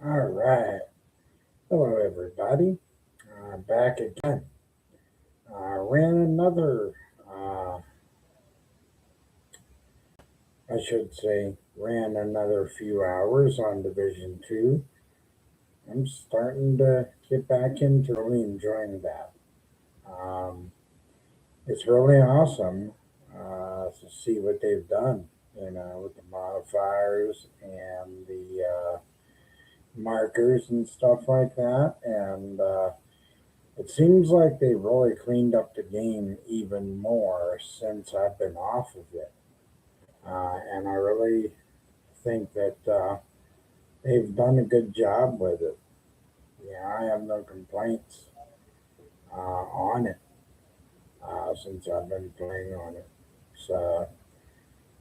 All right. Hello, everybody. Back again. Ran another, uh, I should say, ran another few hours on Division 2. I'm starting to get back into really enjoying that. Um, it's really awesome to see what they've done, with the modifiers and the markers and stuff like that. And it seems like they really cleaned up the game even more since I've been off of it. And I really think that they've done a good job with it. Yeah, I have no complaints on it since I've been playing on it. So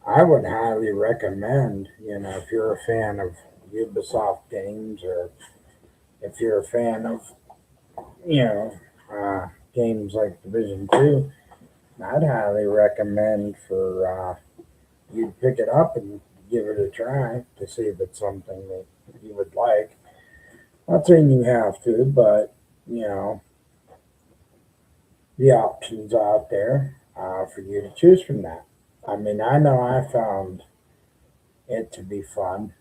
I would highly recommend, if you're a fan of Ubisoft games or if you're a fan of, you know, games like Division 2, I'd highly recommend for you pick it up and give it a try to see if it's something that you would like. Not saying you have to, but you know the options out there for you to choose from that. I mean, I know I found it to be fun,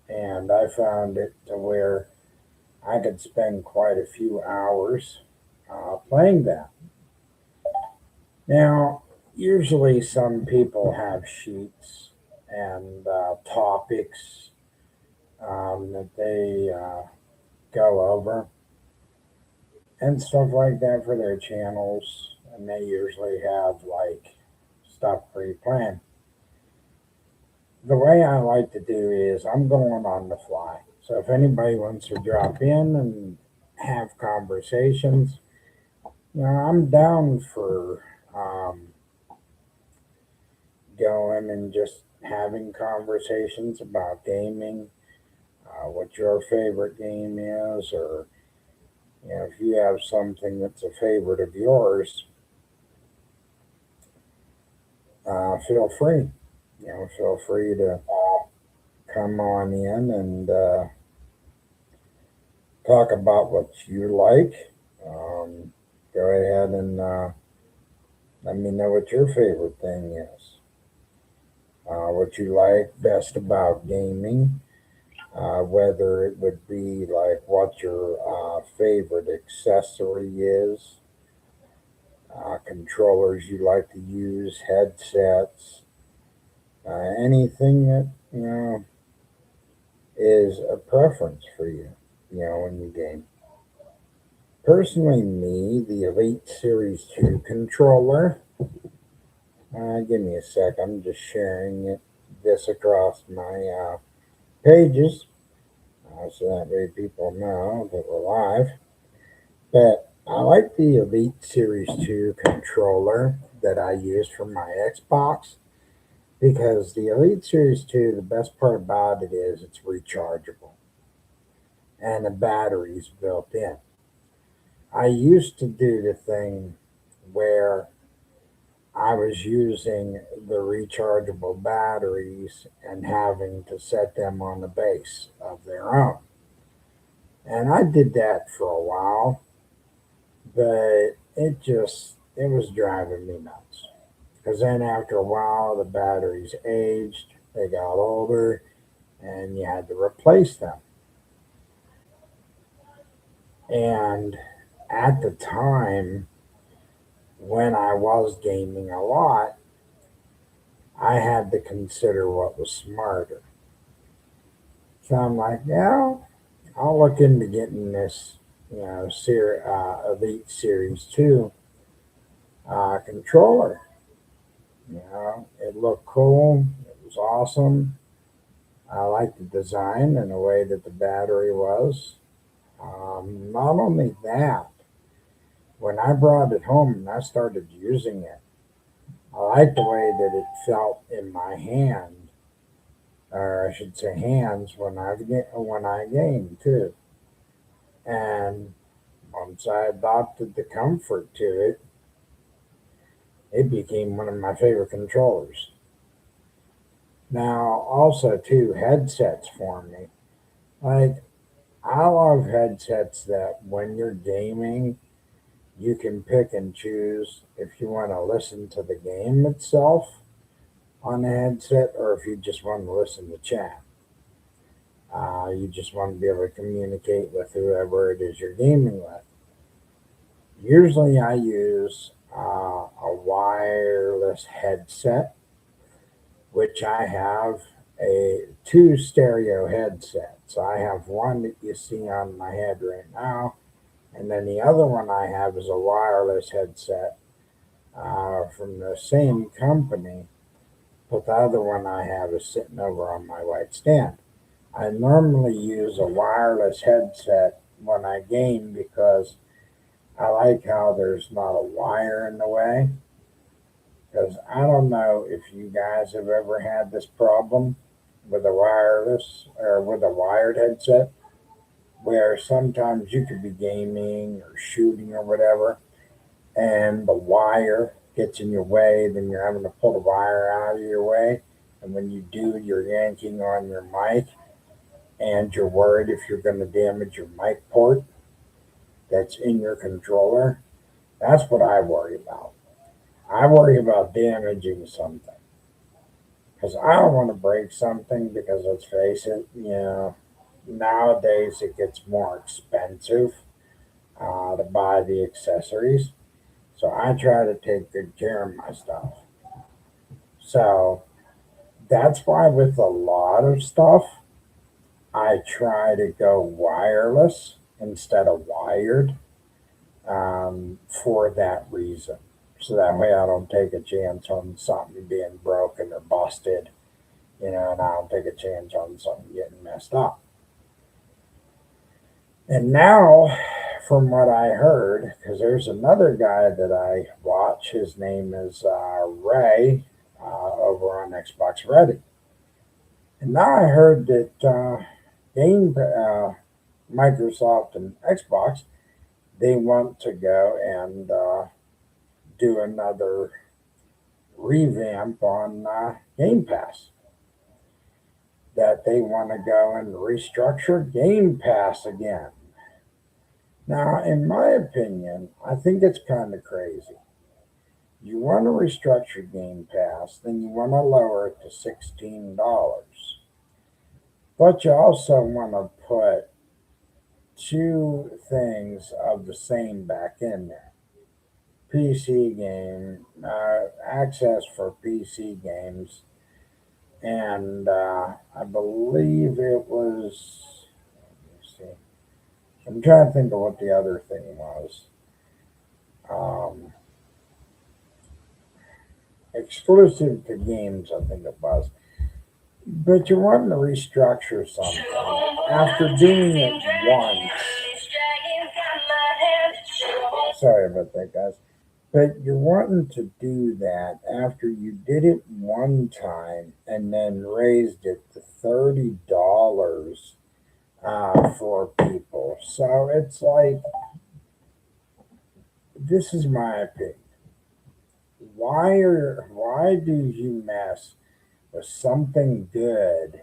and I found it to where I could spend quite a few hours playing that. Now, usually some people have sheets and topics that they go over and stuff like that for their channels, and they usually have like stuff pre-planned. The way I like to do is I'm going on the fly. So if anybody wants to drop in and have conversations, I'm down for going and just having conversations about gaming, what your favorite game is, or if you have something that's a favorite of yours, feel free. Feel free to come on in and talk about what you like. Go ahead and let me know what your favorite thing is. What you like best about gaming. Whether it would be like what your favorite accessory is, controllers you like to use, headsets, anything that is a preference for you. When you game. Personally, me, the Elite Series 2 controller. Give me a sec. I'm just sharing this across my pages so that way people know that we're live. But I like the Elite Series 2 controller that I use for my Xbox because the Elite Series 2, the best part about it is it's rechargeable and the battery's built in. I used to do the thing where I was using the rechargeable batteries and having to set them on the base of their own. And I did that for a while, but it was driving me nuts. Because then after a while, the batteries aged, they got older, and you had to replace them. And at the time, when I was gaming a lot, I had to consider what was smarter. So I'm like, yeah, I'll look into getting this, Elite Series 2 controller. It looked cool. It was awesome. I liked the design and the way that the battery was. Not only that, when I brought it home and I started using it, I liked the way that it felt in my hand, or I should say hands, when I game too. And once I adopted the comfort to it, it became one of my favorite controllers. Now, also too, headsets for me. Like I love headsets that when you're gaming, you can pick and choose if you want to listen to the game itself on the headset or if you just want to listen to chat. You just want to be able to communicate with whoever it is you're gaming with. Usually, I use a wireless headset, which I have a two stereo headsets. I have one that you see on my head right now, and then the other one I have is a wireless headset from the same company, but the other one I have is sitting over on my white stand. I normally use a wireless headset when I game because I like how there's not a wire in the way. Because I don't know if you guys have ever had this problem with a wireless or with a wired headset, where sometimes you could be gaming or shooting or whatever, and the wire gets in your way, then you're having to pull the wire out of your way. And when you do, you're yanking on your mic, and you're worried if you're going to damage your mic port that's in your controller. That's what I worry about. I worry about damaging something because I don't want to break something because let's face it, nowadays it gets more expensive to buy the accessories. So I try to take good care of my stuff. So that's why with a lot of stuff, I try to go wireless instead of wired for that reason. So that way I don't take a chance on something being broken or busted, and I don't take a chance on something getting messed up. And now, from what I heard, because there's another guy that I watch, his name is Ray over on Xbox Ready. And now I heard that Game Microsoft and Xbox, they want to go and do another revamp on Game Pass. That they want to go and restructure Game Pass again. Now, in my opinion, I think it's kind of crazy. You want to restructure Game Pass, then you want to lower it to $16. But you also want to put two things of the same back in there. PC game, access for PC games, and I believe it was, let me see, I'm trying to think of what the other thing was. Um, Exclusive to games, I think it was. But you're wanting to restructure something after doing it once. Sorry about that, guys. But you're wanting to do that after you did it one time and then raised it to $30 for people. So it's like, this is my opinion. Why do you mess with something good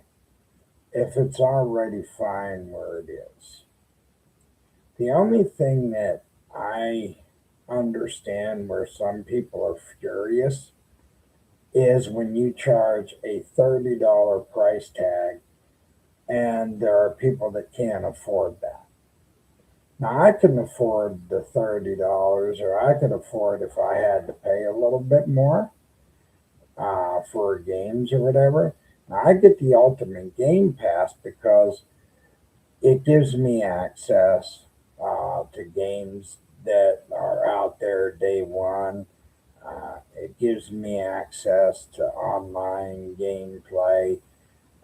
if it's already fine where it is? The only thing that I understand where some people are furious is when you charge a $30 price tag and there are people that can't afford that. Now, I can afford the $30, or I could afford if I had to pay a little bit more for games or whatever. Now, I get the Ultimate Game Pass because it gives me access to games that are out there day one. It gives me access to online gameplay.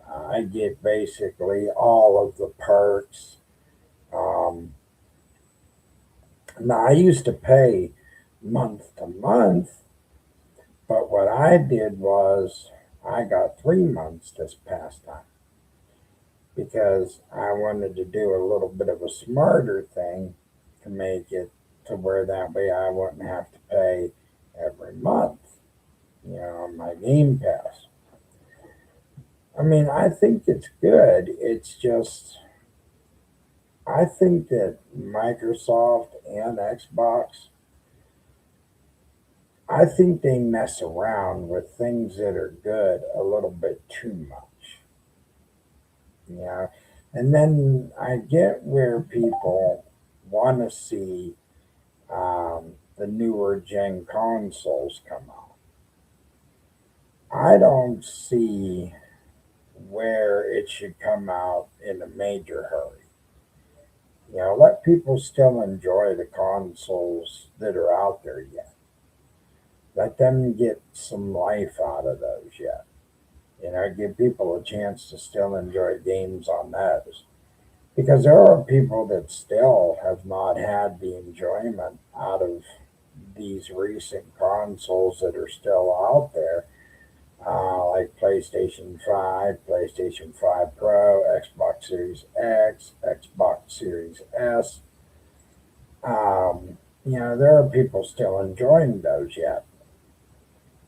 I get basically all of the perks. Um, Now, I used to pay month to month, but what I did was I got 3 months this past time because I wanted to do a little bit of a smarter thing to make it to where that way I wouldn't have to pay every month, on my Game Pass. I mean, I think it's good. It's just I think that Microsoft and Xbox, I think they mess around with things that are good a little bit too much. You know, and then I get where people want to see the newer gen consoles come out. I don't see where it should come out in a major hurry. Let people still enjoy the consoles that are out there yet. Let them get some life out of those yet. Give people a chance to still enjoy games on those. Because there are people that still have not had the enjoyment out of these recent consoles that are still out there, like PlayStation 5, PlayStation 5 Pro, Xbox Series X, Xbox Series S. There are people still enjoying those yet.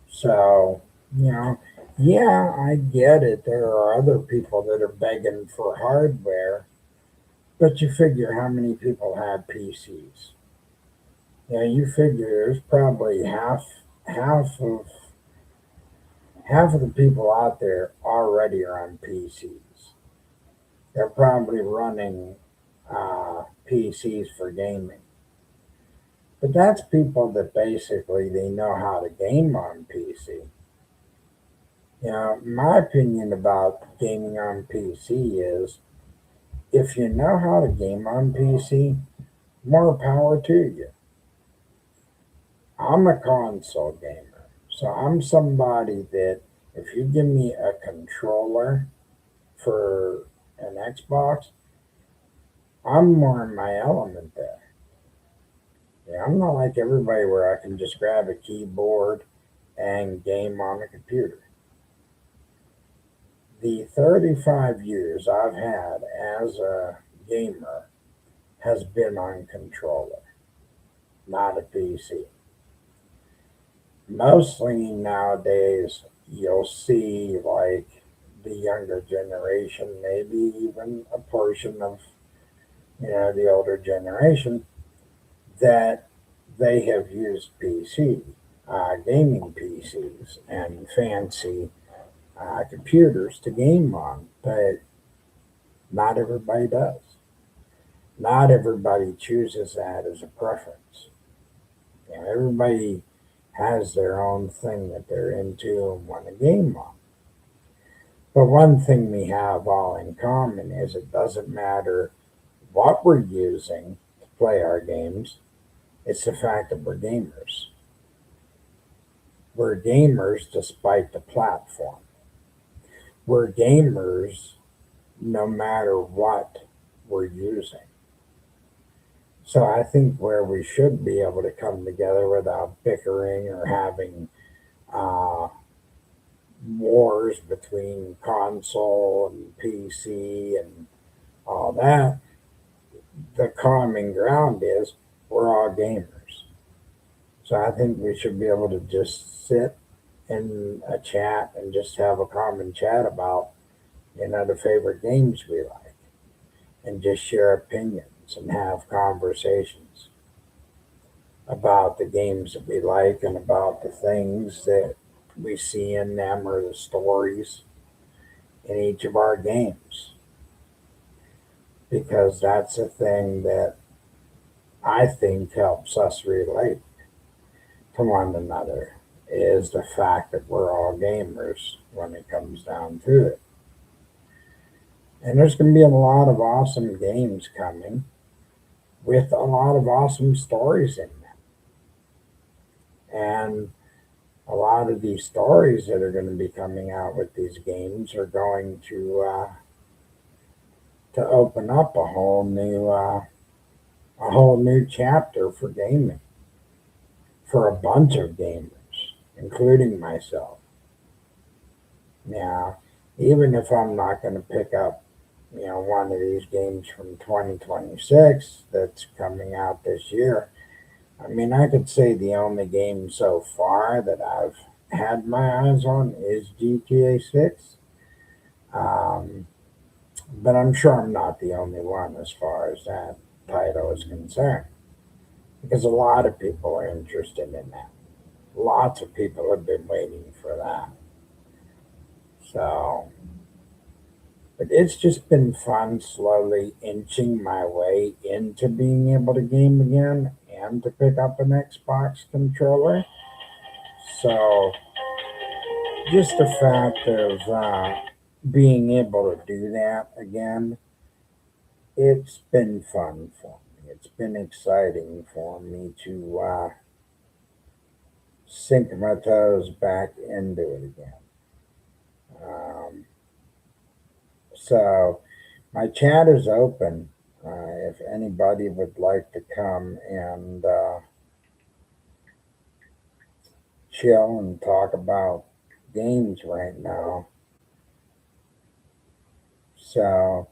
So, you know, yeah, I get it. There are other people that are begging for hardware, but you figure how many people have PCs. You figure there's probably half of half of the people out there already are on PCs. They're probably running PCs for gaming. But that's people that basically they know how to game on PC. My opinion about gaming on PC is if you know how to game on PC, more power to you. I'm a console gamer, so I'm somebody that if you give me a controller for an Xbox, I'm more in my element there. I'm not like everybody where I can just grab a keyboard and game on a computer. The 35 years I've had as a gamer has been on controller, not a PC. Mostly nowadays, you'll see like the younger generation, maybe even a portion of the older generation, that they have used PC, gaming PCs, and fancy computers to game on, but not everybody does. Not everybody chooses that as a preference. Everybody has their own thing that they're into and want to game on. But one thing we have all in common is it doesn't matter what we're using to play our games, it's the fact that we're gamers. We're gamers despite the platform. We're gamers no matter what we're using. So I think where we should be able to come together without bickering or having uh, wars between console and PC and all that, the common ground is we're all gamers. So I think we should be able to just sit in a chat and just have a common chat about the favorite games we like and just share opinions and have conversations about the games that we like and about the things that we see in them or the stories in each of our games. Because that's a thing that I think helps us relate to one another is the fact that we're all gamers when it comes down to it. And there's going to be a lot of awesome games coming with a lot of awesome stories in them. And a lot of these stories that are going to be coming out with these games are going to open up a whole new chapter for gaming for a bunch of gamers, including myself. Now, even if I'm not going to pick up one of these games from 2026 that's coming out this year, I mean, I could say the only game so far that I've had my eyes on is GTA 6. Um, But I'm sure I'm not the only one as far as that title is concerned, because a lot of people are interested in that. Lots of people have been waiting for that. So, but it's just been fun slowly inching my way into being able to game again and to pick up an Xbox controller. So, just the fact of being able to do that again, it's been fun for me. It's been exciting for me to sink my toes back into it again. Um, so, my chat is open. If anybody would like to come and chill and talk about games right now, so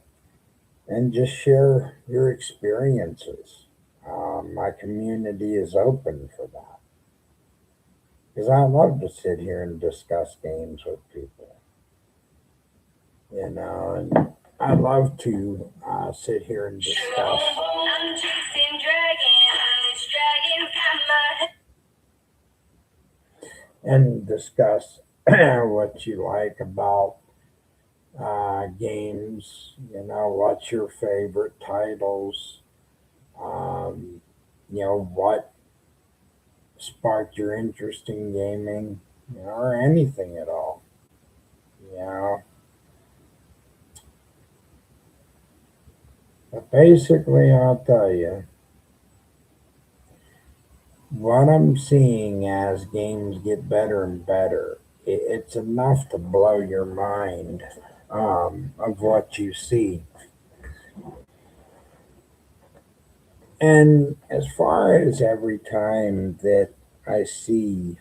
and just share your experiences. My community is open for that because I love to sit here and discuss games with people, and I love to sit here and discuss what you like about games. What's your favorite titles? Um, what sparked your interest in gaming, or anything at all. You know, but basically, I'll tell you what I'm seeing as games get better and better. It's enough to blow your mind of what you see. And as far as every time that I see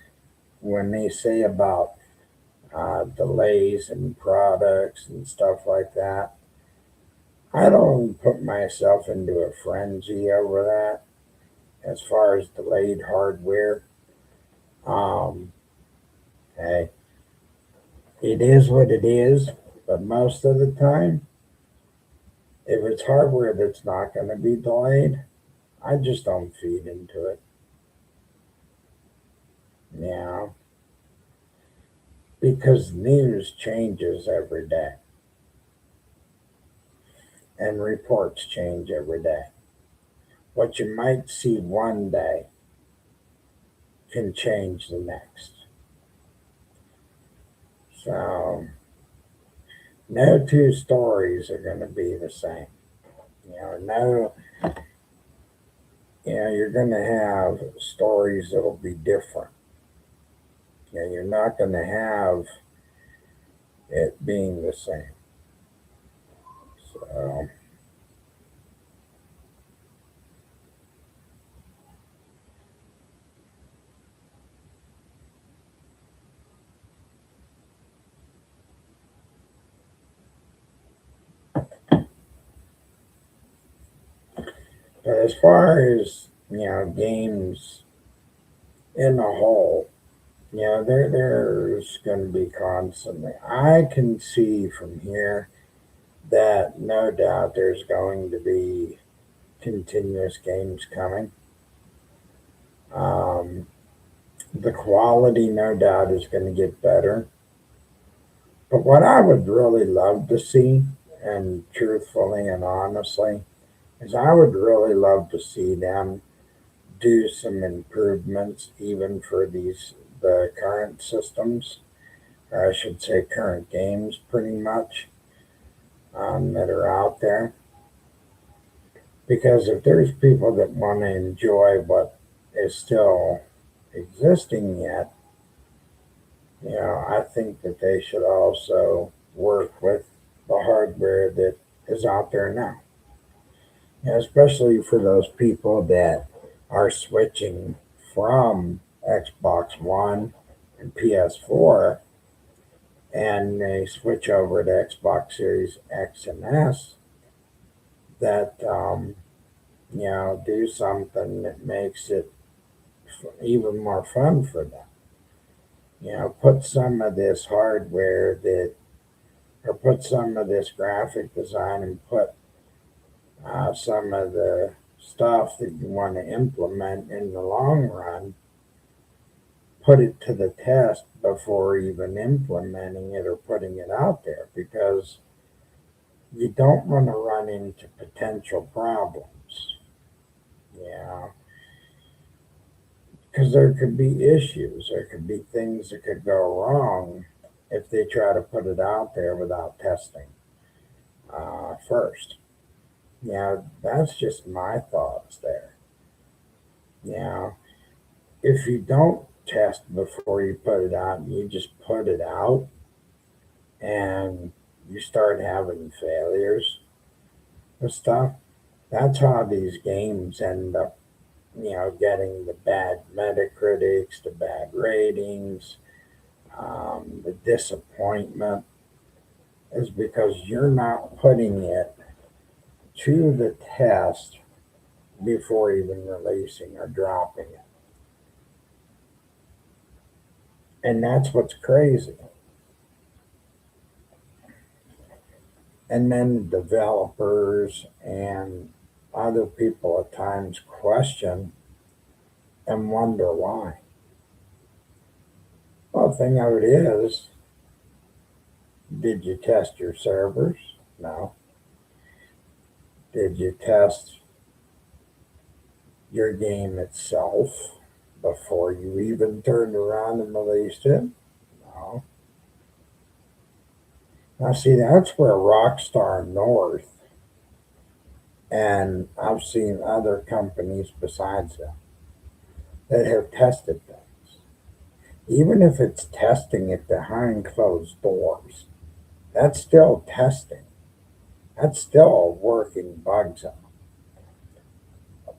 when they say about delays in products and stuff like that, I don't put myself into a frenzy over that as far as delayed hardware. Um, hey, it is what it is, but most of the time, if it's hardware that's not going to be delayed, I just don't feed into it. Yeah, because news changes every day and reports change every day. What you might see one day can change the next. So, no two stories are going to be the same. No, you're going to have stories that'll be different. You're not going to have it being the same. So, but as far as games in a whole, there's going to be constantly. I can see from here that no doubt there's going to be continuous games coming. Um, the quality, no doubt, is going to get better. But what I would really love to see, and truthfully and honestly, is I would really love to see them do some improvements even for the current systems, or I should say current games pretty much, that are out there. Because if there's people that want to enjoy what is still existing yet, I think that they should also work with the hardware that is out there now. Especially for those people that are switching from Xbox One and PS4 and they switch over to Xbox Series X and S, that do something that makes it even more fun for them. Put some of this hardware that or put some of this graphic design and put some of the stuff that you want to implement in the long run, put it to the test before even implementing it or putting it out there, because you don't want to run into potential problems. Yeah, because there could be issues, there could be things that could go wrong if they try to put it out there without testing first. Yeah, that's just my thoughts there. Yeah, if you don't test before you put it out, and you just put it out and you start having failures and stuff, that's how these games end up, getting the bad Metacritics, the bad ratings, the disappointment, is because you're not putting it to the test before even releasing or dropping it. And that's what's crazy. And then developers and other people at times question and wonder why. Well, the thing of it is, did you test your servers? No. Did you test your game itself before you even turned around and released it? No. Now, see, that's where Rockstar North, and I've seen other companies besides them that have tested things. Even if it's testing it behind closed doors, that's still testing. That's still working bugs out.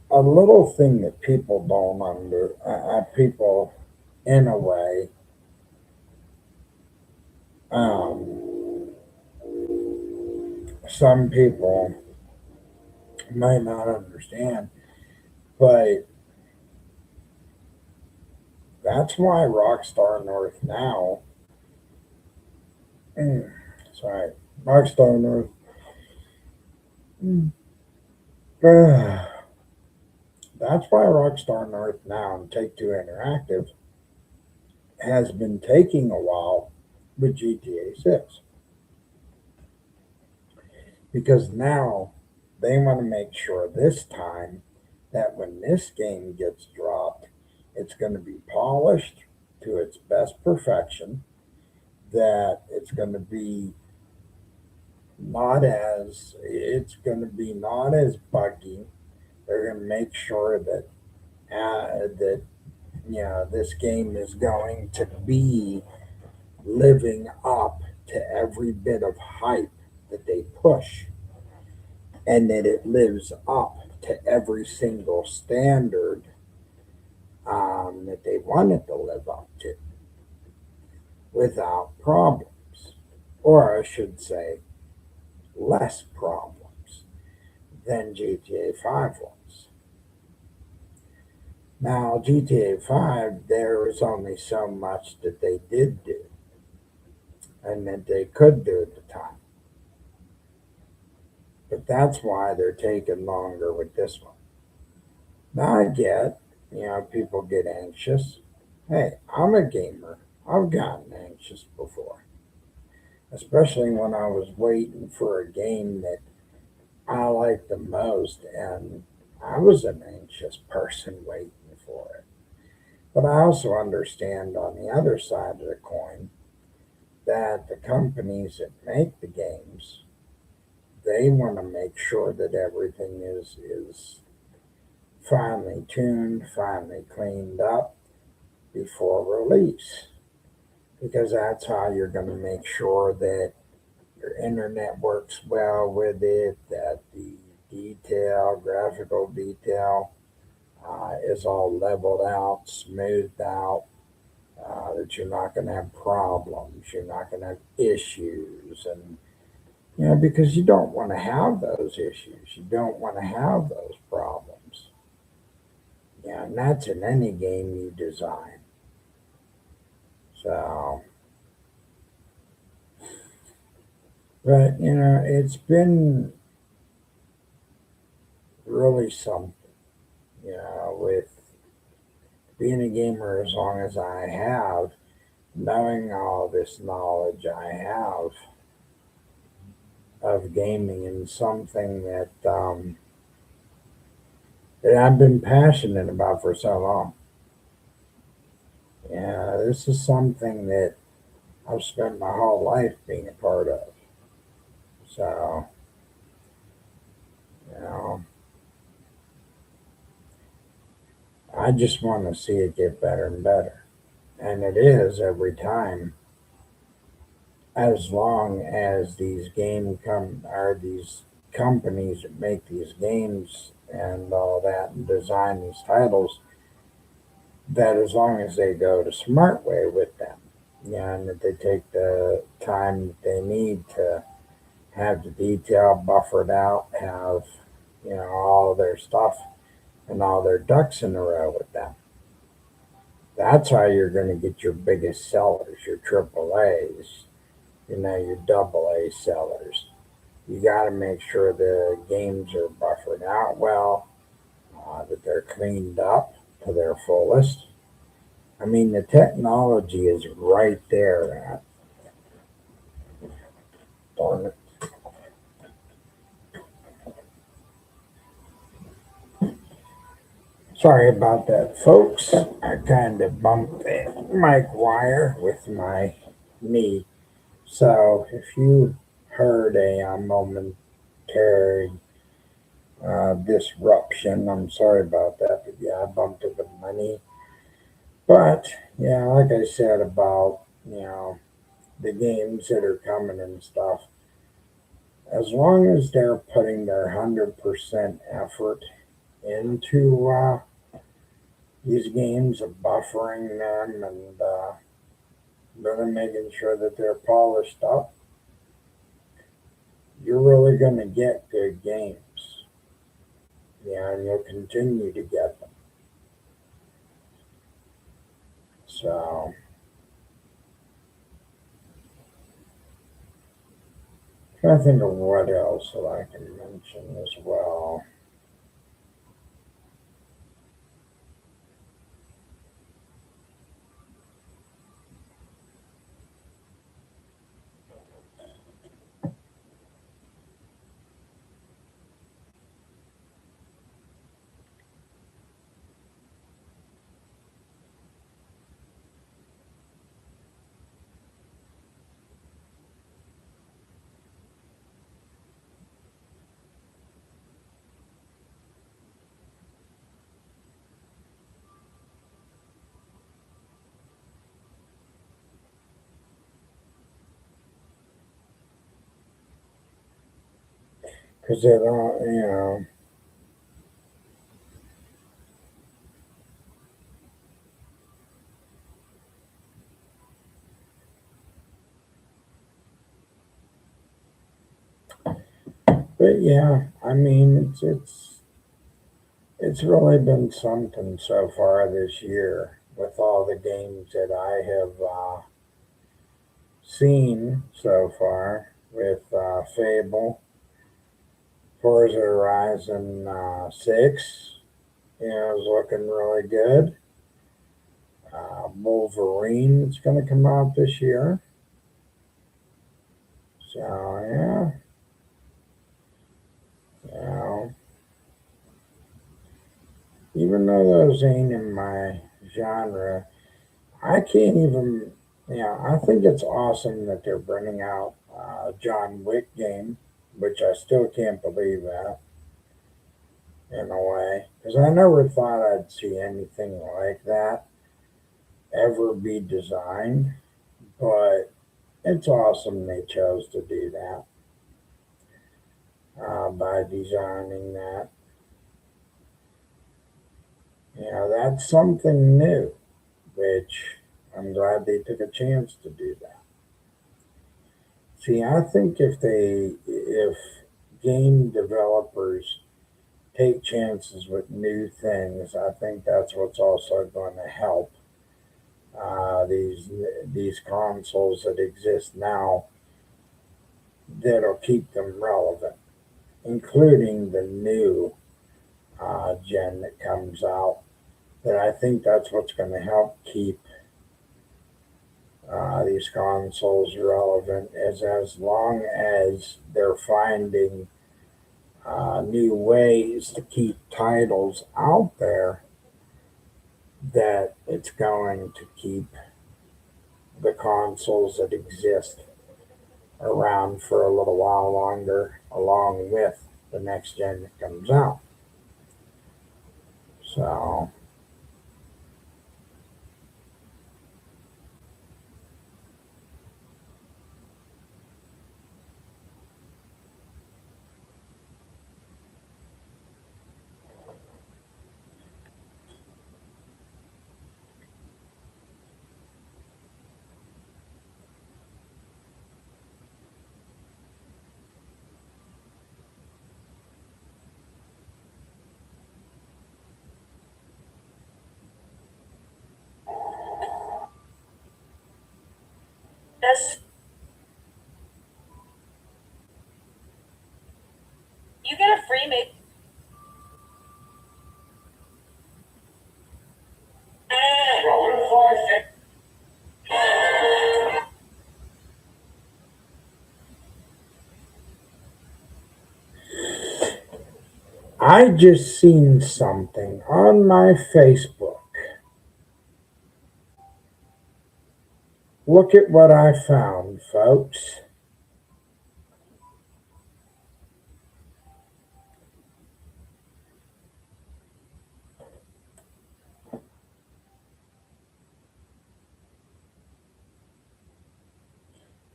A little thing that people don't people in a way, um, some people might not understand, but that's why Rockstar North now, mm, sorry, Rockstar North, mm, that's why Rockstar North now and Take Two Interactive has been taking a while with GTA 6, because now they want to make sure this time that when this game gets dropped, it's going to be polished to its best perfection, that it's going to be not as buggy. They're going to make sure that this game is going to be living up to every bit of hype that they push, and that it lives up to every single standard that they want it to live up to without problems. Or I should say, less problems than GTA 5 was. Now, GTA 5, there was only so much that they did do and that they could do at the time. But that's why they're taking longer with this one. Now I get, people get anxious. Hey, I'm a gamer. I've gotten anxious before, especially when I was waiting for a game that I liked the most, and I was an anxious person waiting for it. But I also understand on the other side of the coin that the companies that make the games, they want to make sure that everything is finely tuned, finely cleaned up before release, because that's how you're going to make sure that your internet works well with it, that the graphical detail, is all leveled out, smoothed out, that you're not going to have problems, you're not going to have issues, and because you don't want to have those issues, you don't want to have those problems. Yeah, and that's in any game you design. So But it's been really something. With being a gamer as long as I have, knowing all this knowledge I have of gaming and something that I've been passionate about for so long. This is something that I've spent my whole life being a part of. So, you know, I just want to see it get better and better. And it is every time, as long as these game come or these companies that make these games and all that and design these titles, that as long as they go the smart way with them, and that they take the time that they need to have the detail buffered out, have all of their stuff and all their ducks in a row with them. That's how you're going to get your biggest sellers, your triple A's, your double A sellers. You got to make sure the games are buffered out well, that they're cleaned up to their fullest. I mean, the technology is right there. Darn it. Sorry about that, folks. I kind of bumped the mic wire with my knee. So if you heard a momentary disruption, I'm sorry about that. But yeah, I bumped it with my knee. But yeah, like I said about the games that are coming and stuff, as long as they're putting their 100% effort into these games of buffering them and really making sure that they're polished up, you're really going to get good games. Yeah, and you'll continue to get them. So, trying to think of what else that I can mention as well. Because it all, but yeah, I mean, it's really been something so far this year with all the games that I have seen so far with Fable, Forza Horizon 6, is looking really good. Wolverine is going to come out this year. So, yeah, you know, even though those ain't in my genre, I can't even, I think it's awesome that they're bringing out a John Wick game, which I still can't believe that in a way, because I never thought I'd see anything like that ever be designed, but it's awesome they chose to do that by designing that. That's something new, which I'm glad they took a chance to do that. See, I think if game developers take chances with new things, I think that's what's also going to help these consoles that exist now that'll keep them relevant, including the new gen that comes out. That I think that's what's going to help keep these consoles relevant, is as long as they're finding new ways to keep titles out there, that it's going to keep the consoles that exist around for a little while longer, along with the next gen that comes out. So, This you get a free make. I just seen something on my Facebook. Look at what I found, folks.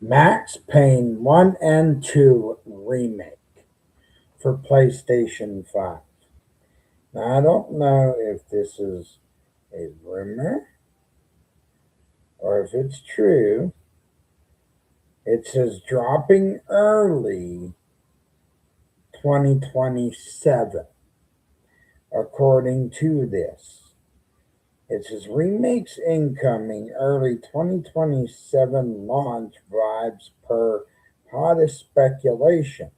Max Payne 1 and 2 remake for PlayStation 5. Now, I don't know if this is a rumor or if it's true. It says dropping early 2027, according to this. It says remakes incoming early 2027 launch vibes per hottest speculation.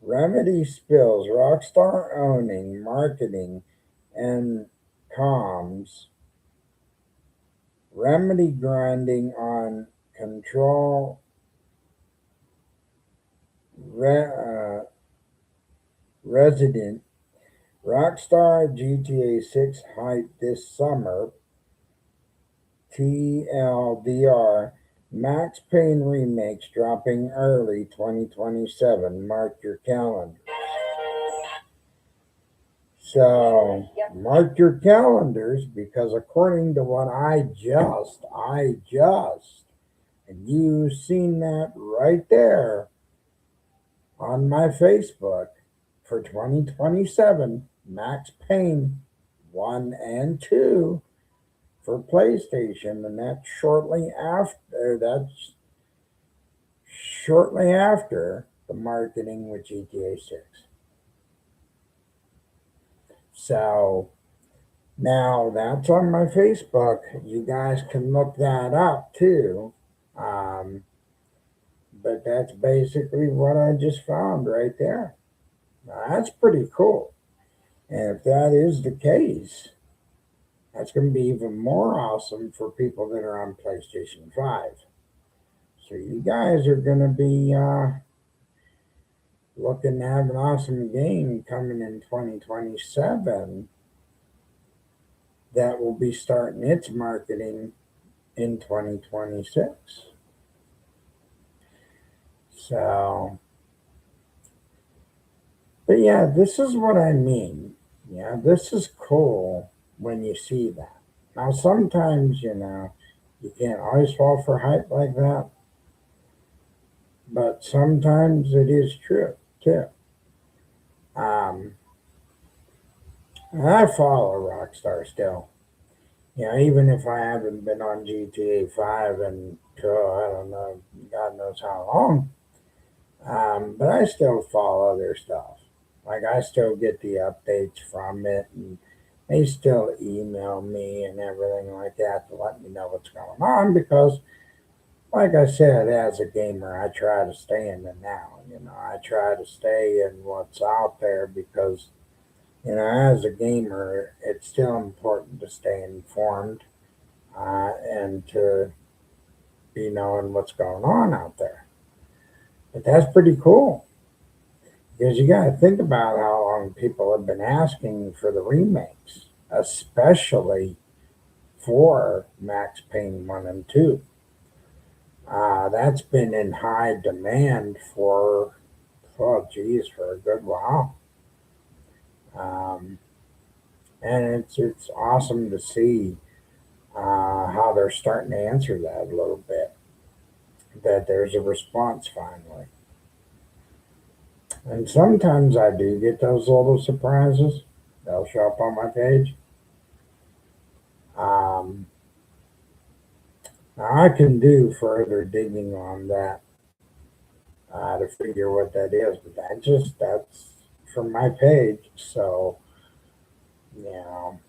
Remedy spills Rockstar owning marketing and comms. Remedy grinding on Control Resident. Rockstar GTA 6 hype this summer. TLDR. Max Payne remakes dropping early 2027. Mark your calendar. So mark your calendars, because according to what and you've seen that right there on my Facebook, for 2027, Max Payne 1 and 2 for PlayStation, and that's shortly after the marketing with GTA 6. So now that's on my Facebook. You guys can look that up too. Um, but that's basically what I just found right there. Now, that's pretty cool. And if that is the case, that's going to be even more awesome for people that are on PlayStation 5. So you guys are going to be looking to have an awesome game coming in 2027 that will be starting its marketing in 2026. So, but yeah, this is what I mean. Yeah, this is cool when you see that. Now, sometimes, you can't always fall for hype like that, but sometimes it is true too. Um, and I follow Rockstar still. Even if I haven't been on GTA 5 and I don't know, God knows how long, but I still follow their stuff. Like, I still get the updates from it, and they still email me and everything like that to let me know what's going on, because like I said, as a gamer, I try to stay in the now. I try to stay in what's out there because, as a gamer, it's still important to stay informed and to be knowing what's going on out there. But that's pretty cool because you got to think about how long people have been asking for the remakes, especially for Max Payne 1 and 2. That's been in high demand for, oh geez, for a good while. Um, and it's awesome to see how they're starting to answer that a little bit. That there's a response finally. And sometimes I do get those little surprises. They'll show up on my page. Um, Now I can do further digging on that to figure what that is, but that's from my page. So, you know,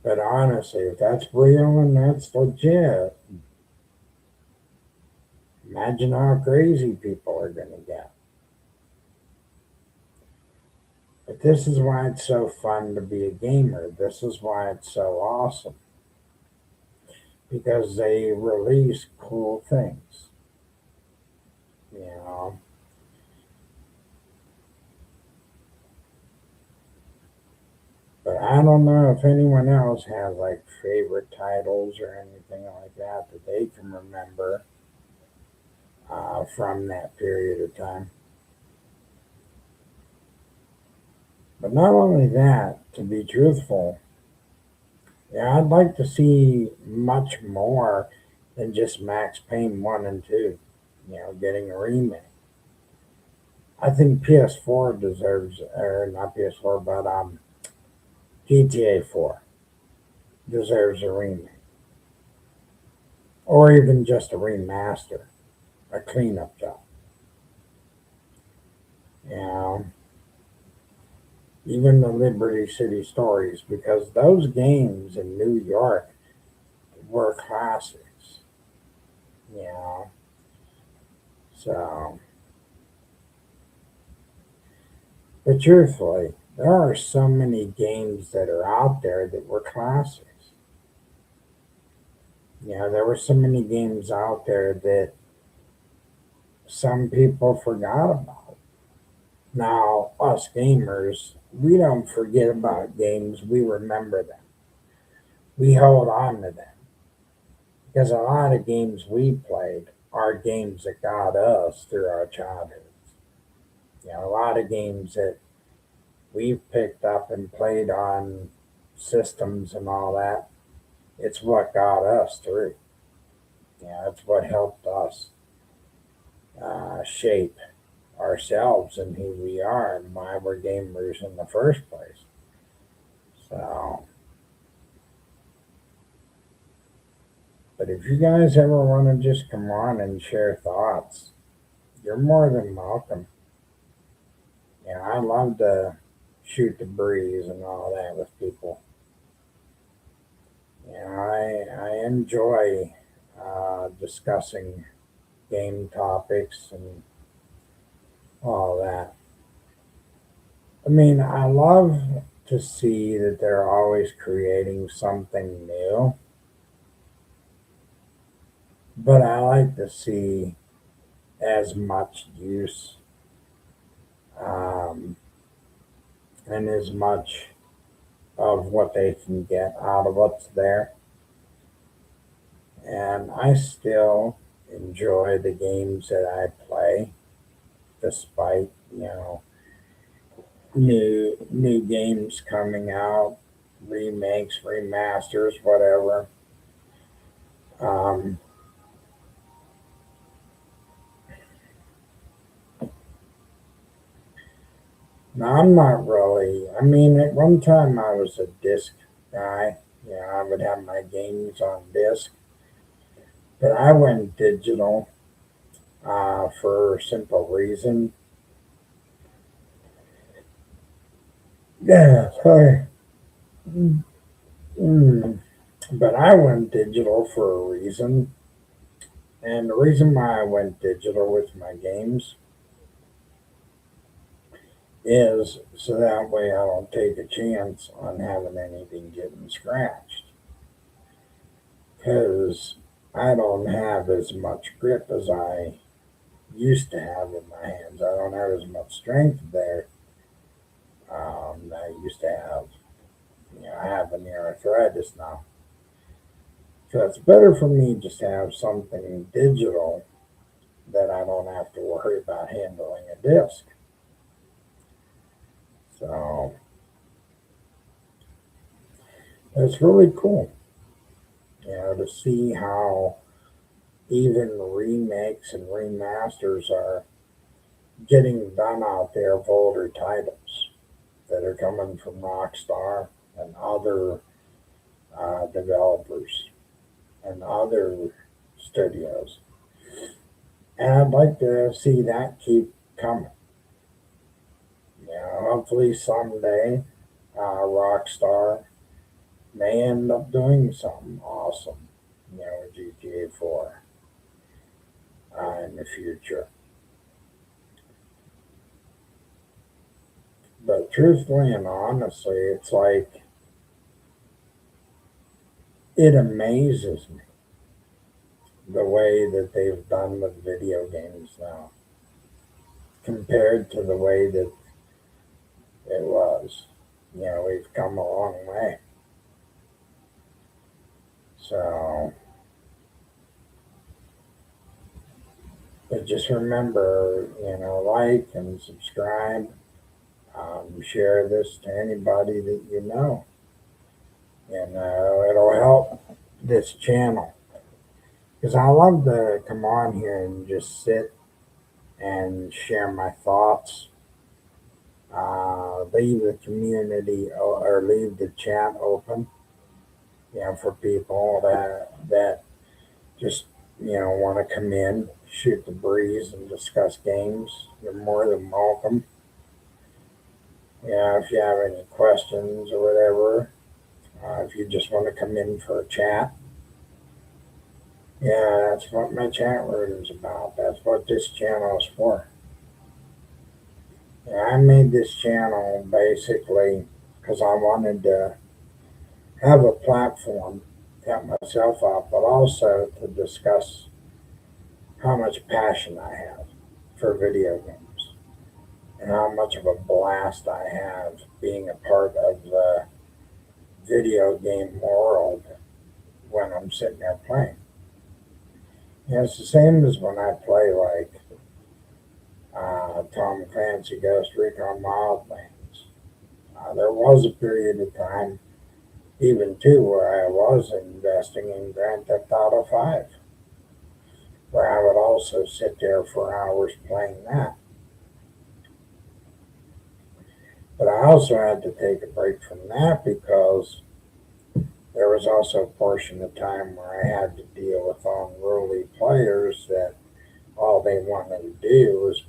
but honestly, if that's real and that's legit, imagine how crazy people are going to get. But this is why it's so fun to be a gamer. This is why it's so awesome. Because they release cool things. You know. But I don't know if anyone else has like favorite titles or anything like that that they can remember from that period of time. But not only that, to be truthful, yeah, I'd like to see much more than just Max Payne 1 and 2, getting a remake. I think PS4 deserves, or not PS4, but GTA 4 deserves a remake. Or even just a remaster, a cleanup job. You know, even the Liberty City Stories, because those games in New York were classics. You know, so, but truthfully, there are so many games that are out there that were classics. There were so many games out there that some people forgot about. Now, us gamers, we don't forget about games, we remember them. We hold on to them. Because a lot of games we played are games that got us through our childhoods. A lot of games that we've picked up and played on systems and all that, it's what got us through. It's what helped us shape ourselves and who we are and why we're gamers in the first place. So, but if you guys ever want to just come on and share thoughts, you're more than welcome. I love to shoot the breeze and all that with people. I enjoy discussing game topics and all that. I mean, I love to see that they're always creating something new, but I like to see as much use um, and as much of what they can get out of what's there. And I still enjoy the games that I play, despite new games coming out, remakes, remasters, whatever. Um, Now I'm not really. I mean, at one time I was a disc guy. I would have my games on disc, but I went digital for a simple reason. Yeah, sorry. Mm, But I went digital for a reason. And the reason why I went digital with my games is so that way I don't take a chance on having anything getting scratched. Because I don't have as much grip as I used to have in my hands. I don't have as much strength there that I used to have. I have an arthritis now. So it's better for me just to have something digital that I don't have to worry about handling a disc. So it's really cool, to see how even remakes and remasters are getting done out there of older titles that are coming from Rockstar and other developers and other studios. And I'd like to see that keep coming. Hopefully someday Rockstar may end up doing something awesome, with GTA 4 in the future. But truthfully and honestly, it's like it amazes me the way that they've done with video games now compared to the way that it was. We've come a long way. So, but just remember, like and subscribe, share this to anybody that you know. It'll help this channel. Because I love to come on here and just sit and share my thoughts, leave the community or leave the chat open, for people that just want to come in, shoot the breeze, and discuss games. You're more than welcome. If you have any questions or whatever, if you just want to come in for a chat, that's what my chat room is about. That's what this channel is for. I made this channel basically because I wanted to have a platform to help myself out, but also to discuss how much passion I have for video games and how much of a blast I have being a part of the video game world when I'm sitting there playing. It's the same as when I play like Tom Clancy Ghost Recon Wildlands. There was a period of time, even too, where I was investing in Grand Theft Auto 5, where I would also sit there for hours playing that. But I also had to take a break from that because there was also a portion of time where I had to deal with unruly players that all they wanted to do was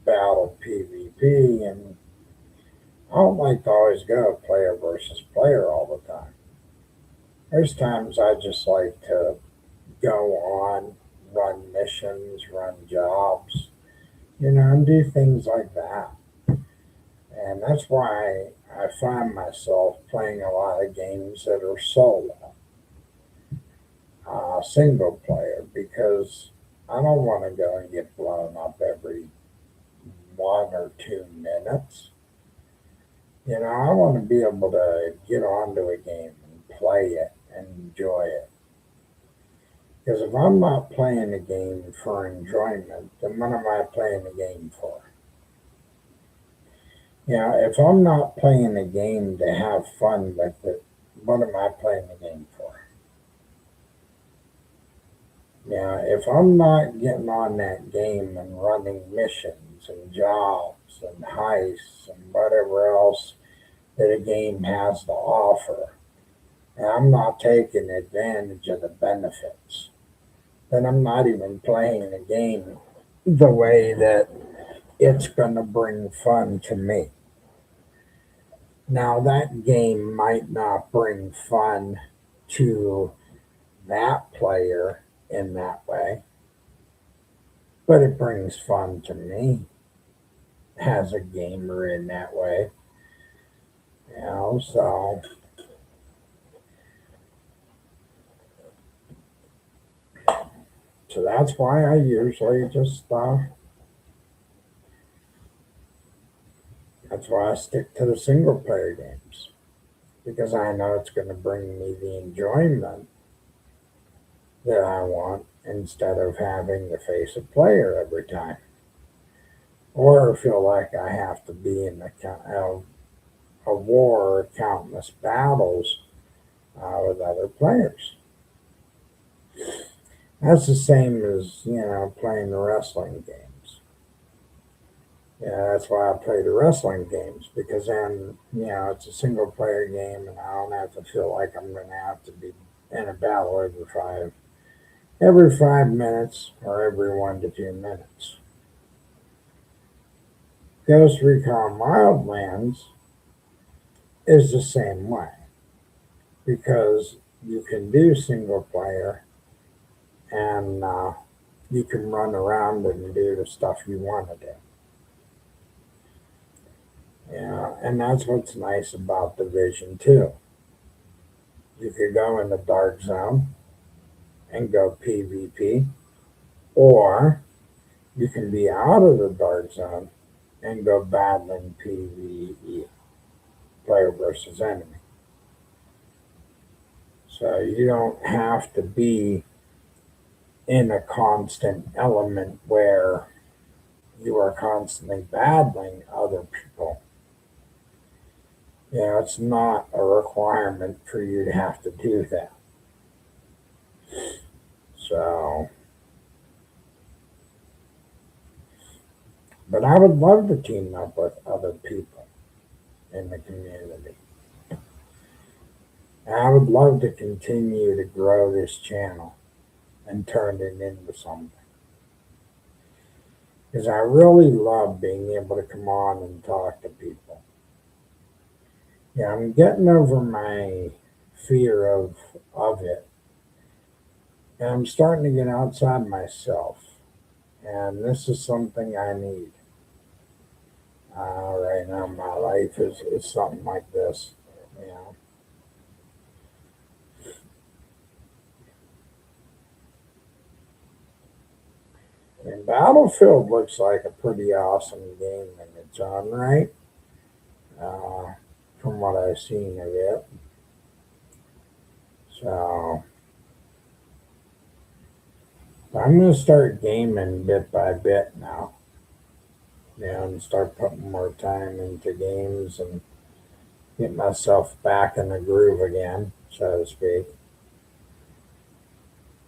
battle PvP, and I don't like to always go player versus player all the time. There's times I just like to go on, run missions, run jobs, and do things like that. And that's why I find myself playing a lot of games that are solo, single player, because I don't want to go and get blown up every 1 or 2 minutes. I want to be able to get onto a game and play it and enjoy it. Because if I'm not playing a game for enjoyment, then what am I playing the game for? If I'm not playing a game to have fun with it, what am I playing the game for? If I'm not getting on that game and running missions and jobs and heists and whatever else that a game has to offer, and I'm not taking advantage of the benefits, then I'm not even playing the game the way that it's going to bring fun to me. Now, that game might not bring fun to that player in that way, but it brings fun to me as a gamer in that way. So that's why I usually just that's why I stick to the single player games, because I know it's going to bring me the enjoyment that I want instead of having to face a player every time or feel like I have to be in a war, countless battles with other players. That's the same as playing the wrestling games. Yeah, that's why I play the wrestling games, because then it's a single player game and I don't have to feel like I'm going to have to be in a battle every 5 minutes or every 1 to 2 minutes. Ghost Recon Wildlands is the same way, because you can do single player and you can run around and do the stuff you want to do. Yeah, and that's what's nice about Division 2. You could go in the dark zone and go PvP, or you can be out of the dark zone and go battling PvE, player versus enemy. So you don't have to be in a constant element where you are constantly battling other people. It's not a requirement for you to have to do that. So, but I would love to team up with other people in the community. I would love to continue to grow this channel and turn it into something. Because I really love being able to come on and talk to people. Yeah, I'm getting over my fear of it. And I'm starting to get outside myself. And this is something I need. Right now, my life is something like this. You know. And Battlefield looks like a pretty awesome game in its own right, uh, from what I've seen of it. So I'm going to start gaming bit by bit now. And start putting more time into games and get myself back in the groove again, so to speak.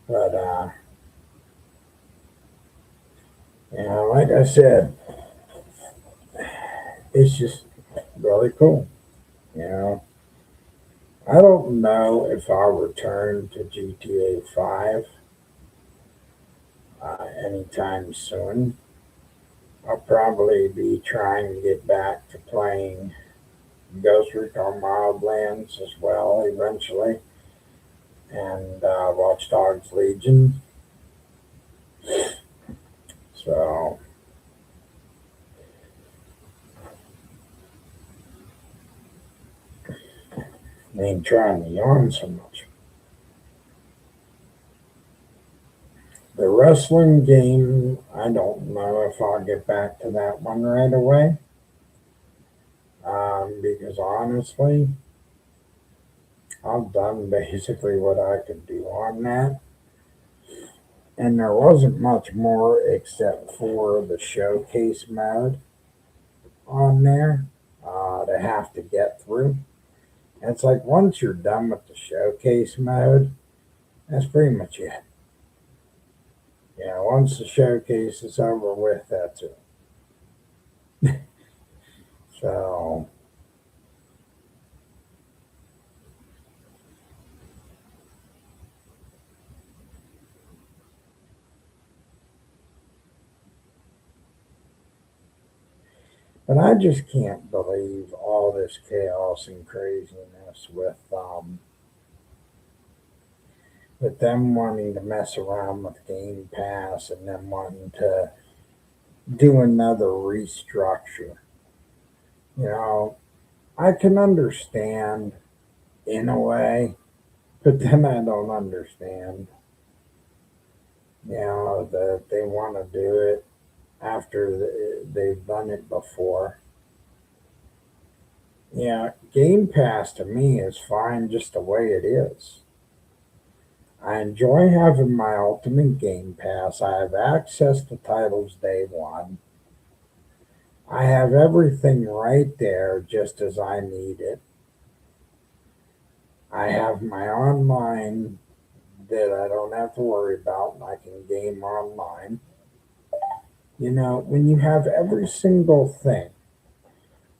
But like I said, it's just really cool. You know, I don't know if I'll return to GTA 5 anytime soon. I'll probably be trying to get back to playing Ghost Recon Wildlands as well eventually, and Watch Dogs Legion. So, I ain't trying to yawn so much. The wrestling game, I don't know if I'll get back to that one right away. Because honestly, I've done basically what I could do on that. And there wasn't much more except for the showcase mode on there to have to get through. And it's like once you're done with the showcase mode, that's pretty much it. Once the showcase is over with, that's it. So, but I just can't believe all this chaos and craziness with But them wanting to mess around with Game Pass and them wanting to do another restructure, you know, I can understand in a way, but then I don't understand, that they want to do it after they've done it before. Yeah, Game Pass to me is fine just the way it is. I enjoy having my Ultimate Game Pass. I have access to titles day one. I have everything right there just as I need it. I have my online that I don't have to worry about, and I can game online. When you have every single thing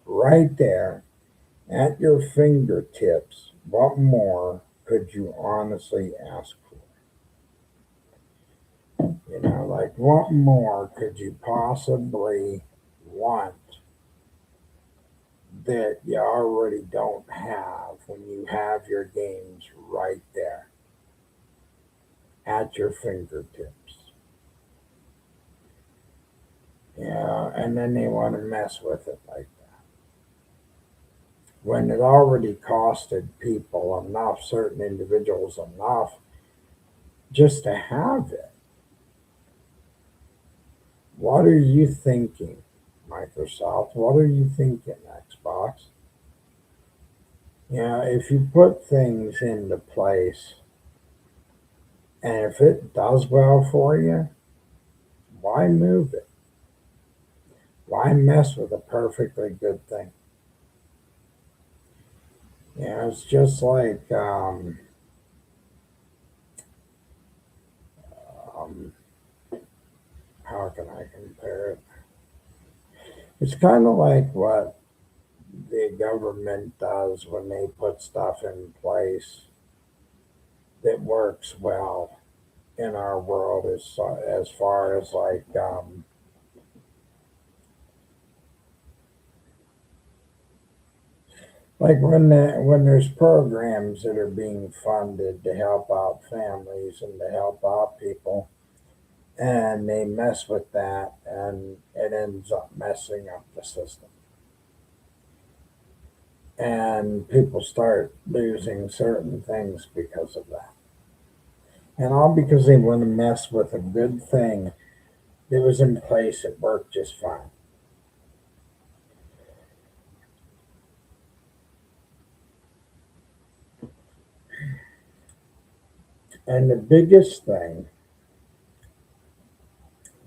right there at your fingertips, what more could you honestly ask for? Like what more could you possibly want that you already don't have when you have your games right there at your fingertips? Yeah, and then they want to mess with it like that. When it already costed people enough, certain individuals enough, just to have it. What are you thinking, Microsoft? What are you thinking, Xbox? If you put things into place and if it does well for you, why move it? Why mess with a perfectly good thing? It's just like, um, how can I compare it? It's kind of like what the government does when they put stuff in place that works well in our world, as far as like when there's programs that are being funded to help out families and to help out people, and they mess with that, and it ends up messing up the system, and people start losing certain things because of that, and all because they want to mess with a good thing that was in place that worked just fine. And the biggest thing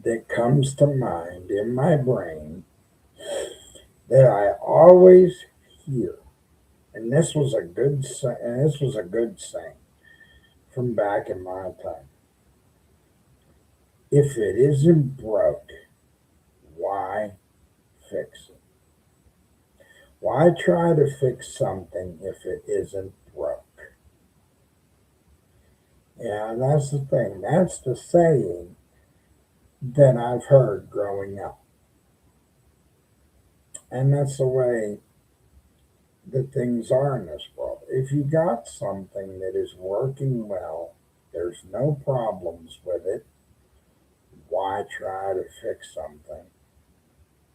that comes to mind in my brain that I always hear, and this was a good saying from back in my time. If it isn't broke, why fix it? Why try to fix something if it isn't broke? Yeah, that's the thing. That's the saying that I've heard growing up. And that's the way that things are in this world. If you got something that is working well, there's no problems with it, why try to fix something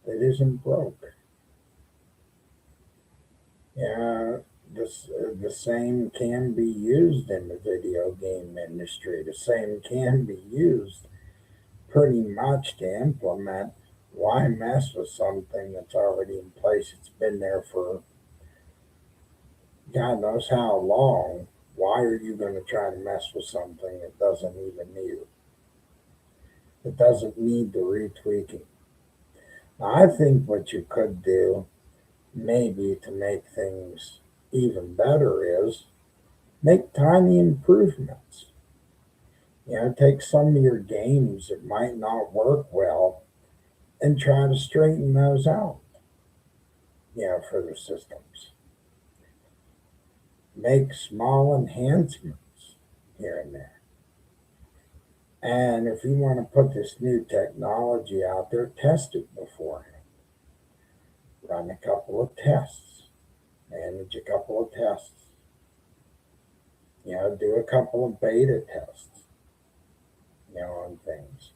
that isn't broke? Yeah, the same can be used in the video game industry. The same can be used pretty much to implement. Why mess with something that's already in place? It's been there for God knows how long. Why are you going to try to mess with something that doesn't even need it? It doesn't need the retweaking. Now, I think what you could do, maybe to make things even better, is make tiny improvements. Take some of your games that might not work well and try to straighten those out, for the systems. Make small enhancements here and there. And if you want to put this new technology out there, test it beforehand. Run a couple of tests, manage a couple of tests. Do a couple of beta tests, on things,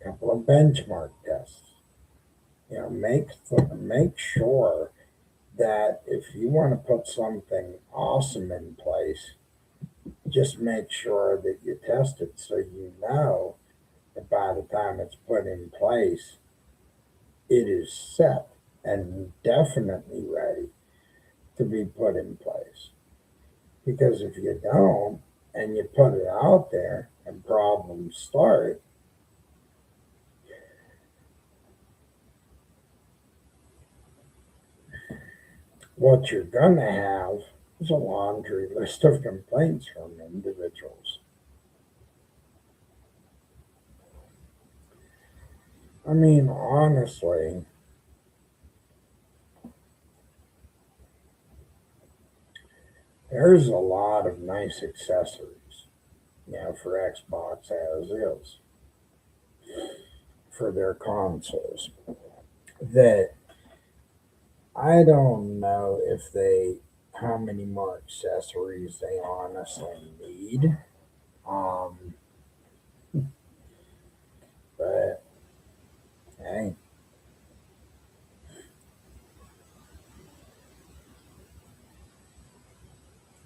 a couple of benchmark tests. Make sure that if you want to put something awesome in place, just make sure that you test it so you know that by the time it's put in place, it is set and definitely ready to be put in place. Because if you don't and you put it out there and problems start, what you're going to have is a laundry list of complaints from individuals. I mean, honestly, there's a lot of nice accessories, for Xbox as is, for their consoles, that I don't know how many more accessories they honestly need. Um, but hey,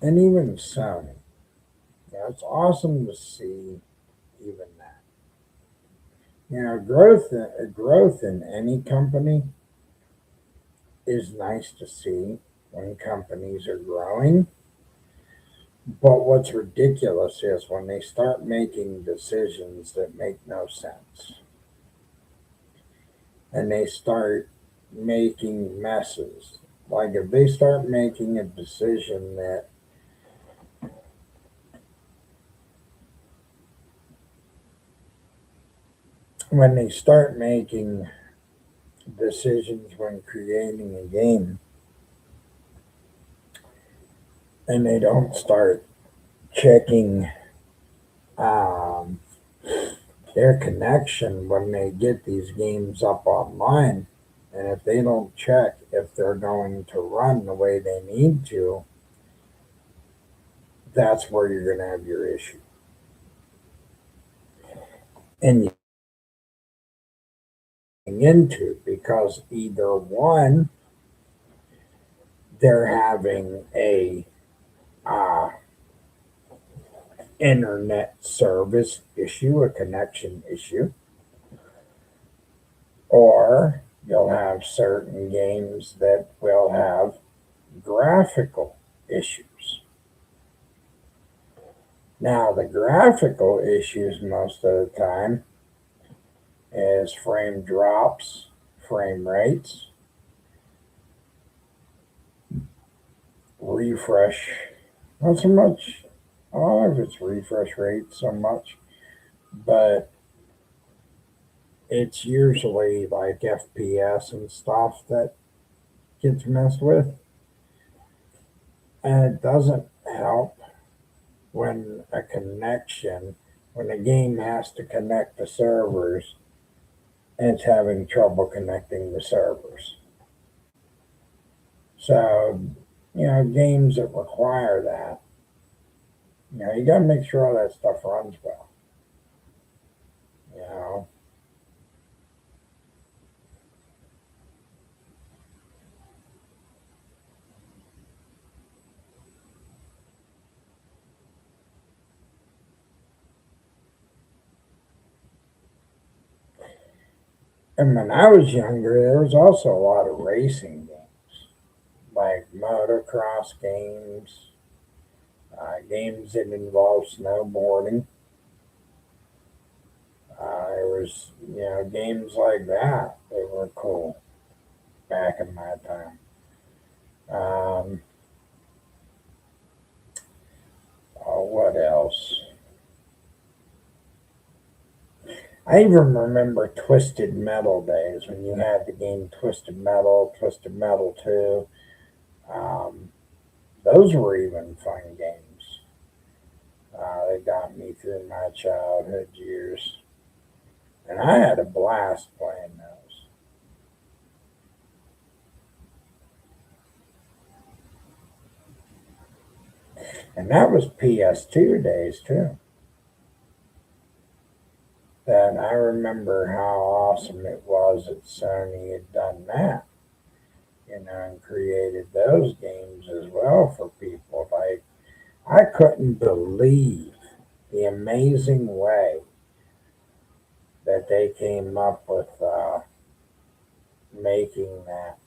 and even Sony, it's awesome to see even that. Growth in any company is nice to see when companies are growing. But what's ridiculous is when they start making decisions that make no sense and they start making messes. Like if they start making a decision that when they start making decisions when creating a game and they don't start checking um, their connection when they get these games up online, and if they don't check if they're going to run the way they need to, that's where you're going to have your issue. And you're getting into because either one, they're having a uh, internet service issue, a connection issue, or you'll have certain games that will have graphical issues. Now, the graphical issues most of the time is frame drops, frame rates, refresh. Not so much, I don't know if it's refresh rate so much, but it's usually like FPS and stuff that gets messed with. And it doesn't help when when a game has to connect the servers and it's having trouble connecting the servers. So, games that require that, you got to make sure all that stuff runs well. You know, and when I was younger, there was also a lot of racing games, like motocross games, games that involve snowboarding. There was, games like that that were cool back in my time. Um, what else? I even remember Twisted Metal days when you had the game Twisted Metal, Twisted Metal 2. Um, those were even fun games. They got me through my childhood years. And I had a blast playing those. And that was PS2 days too. That I remember how awesome it was that Sony had done that, and created those games as well for people. Like, I couldn't believe the amazing way that they came up with making that.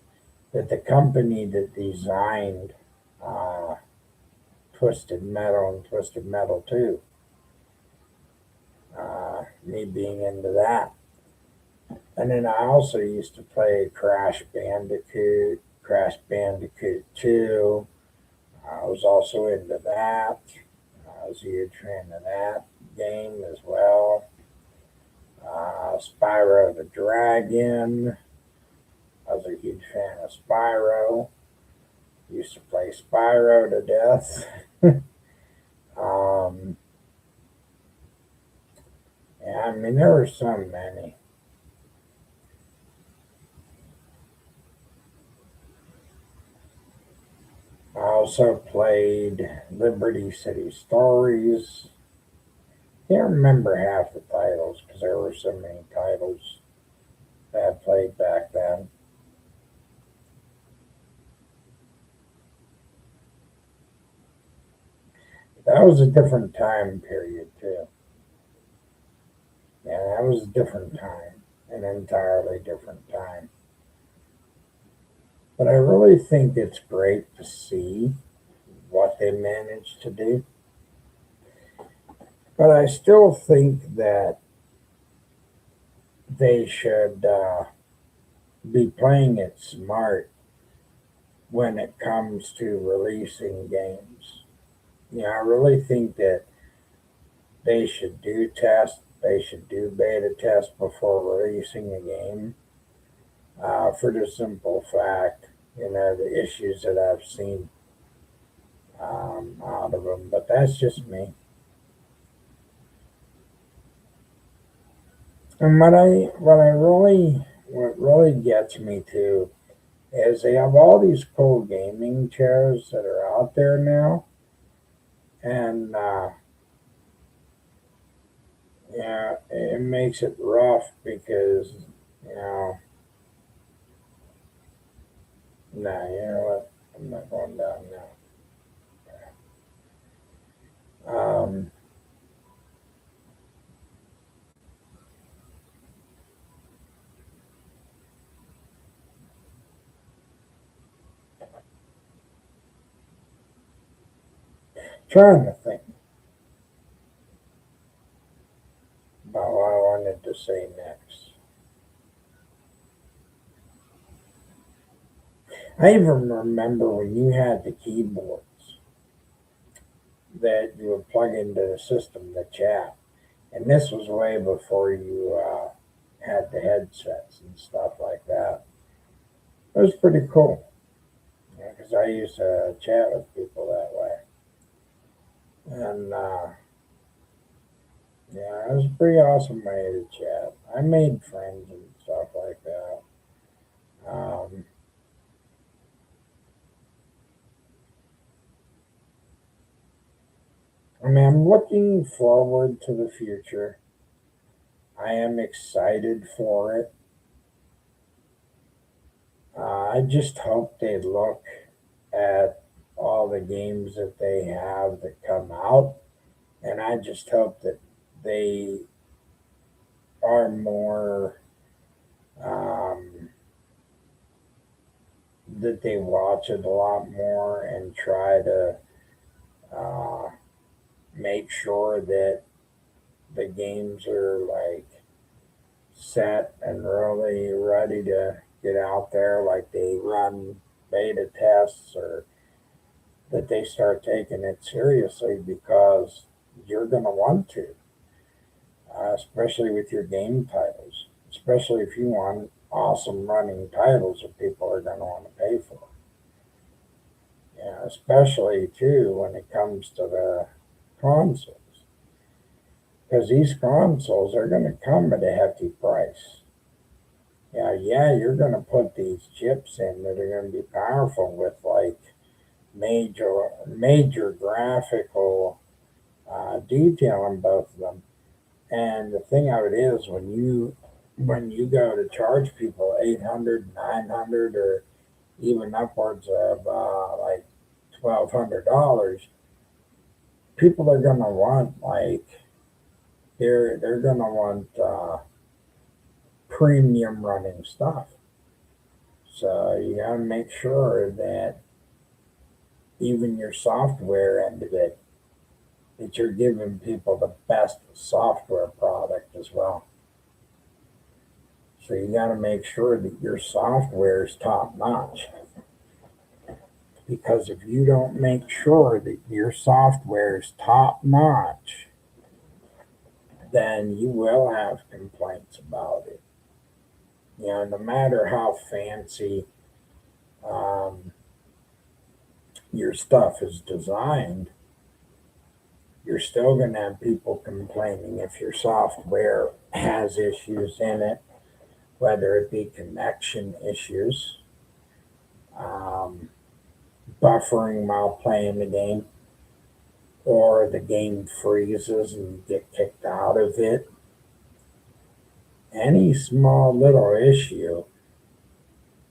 That the company that designed uh, Twisted Metal and Twisted Metal 2, me being into that. And then I also used to play Crash Bandicoot, Crash Bandicoot 2. I was also into that. I was a huge fan of that game as well. Spyro the Dragon. I was a huge fan of Spyro. Used to play Spyro to death. um, yeah, I mean, there were so many. I also played Liberty City Stories. Can't remember half the titles because there were so many titles that I played back then. That was a different time period too. Yeah, that was a different time, an entirely different time. But I really think it's great to see what they managed to do. But I still think that they should be playing it smart when it comes to releasing games. I really think that they should do tests, they should do beta tests before releasing a game, for the simple fact, the issues that I've seen out of them. But that's just me. And what really gets me too is they have all these cool gaming chairs that are out there now, and yeah, it makes it rough because you know, nah, you know what? I'm not going down now. Trying to think about what I wanted to say next. I even remember when you had the keyboards that you would plug into the system to chat, and this was way before you had the headsets and stuff like that. It was pretty cool because I used to chat with people that way, and yeah, it was a pretty awesome way to chat. I made friends and stuff like that. Um, I mean, I'm looking forward to the future. I am excited for it. I just hope they look at all the games that they have that come out, and I just hope that they are more, um, that they watch it a lot more and try to uh, make sure that the games are like set and really ready to get out there, like they run beta tests, or that they start taking it seriously because you're going to want to, especially with your game titles, especially if you want awesome running titles that people are going to want to pay for. Yeah, especially too when it comes to the consoles, because these consoles are going to come at a hefty price. Yeah, you're going to put these chips in that are going to be powerful with like major graphical detail in both of them. And the thing of it is, when you go to charge people 800, 900, or even upwards of like $1,200, people are gonna want like they're gonna want premium running stuff. So you gotta make sure that even your software end of it, that you're giving people the best software product as well. So you got to make sure that your software is top notch. Because if you don't make sure that your software is top notch, then you will have complaints about it. You know, no matter how fancy um, your stuff is designed, you're still going to have people complaining if your software has issues in it, whether it be connection issues, um, buffering while playing the game, or the game freezes and you get kicked out of it. Any small little issue,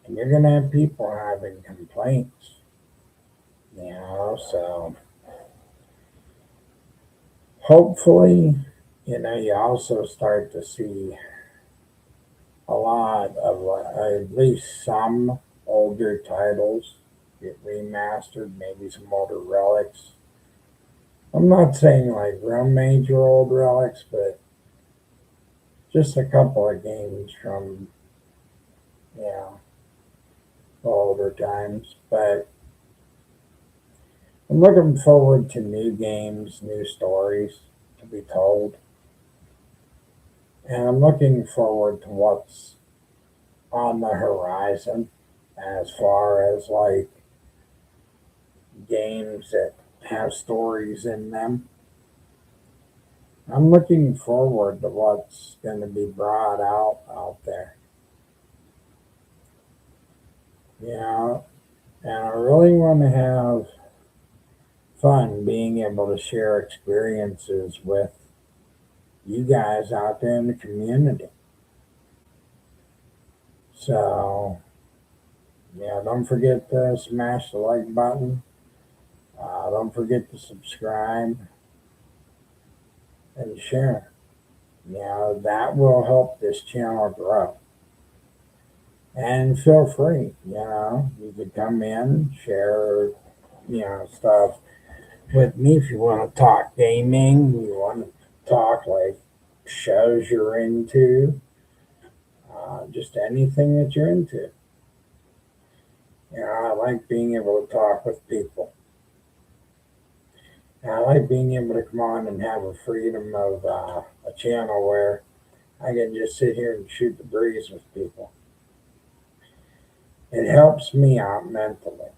and you're going to have people having complaints. You know, so hopefully, you know, you also start to see a lot of at least some older titles get remastered, maybe some older relics. I'm not saying like real major old relics, but just a couple of games from, you know, older times. But I'm looking forward to new games, new stories to be told. And I'm looking forward to what's on the horizon as far as like games that have stories in them. I'm looking forward to what's going to be brought out there. You know, and I really want to have fun being able to share experiences with you guys out there in the community. So, yeah, don't forget to smash the like button. Don't forget to subscribe and share. You know, that will help this channel grow. And feel free, you know, you could come in, share, you know, stuff with me if you want to talk gaming, you want to talk like shows you're into, just anything that you're into. You know, I like being able to talk with people. And I like being able to come on and have a freedom of a channel where I can just sit here and shoot the breeze with people. It helps me out mentally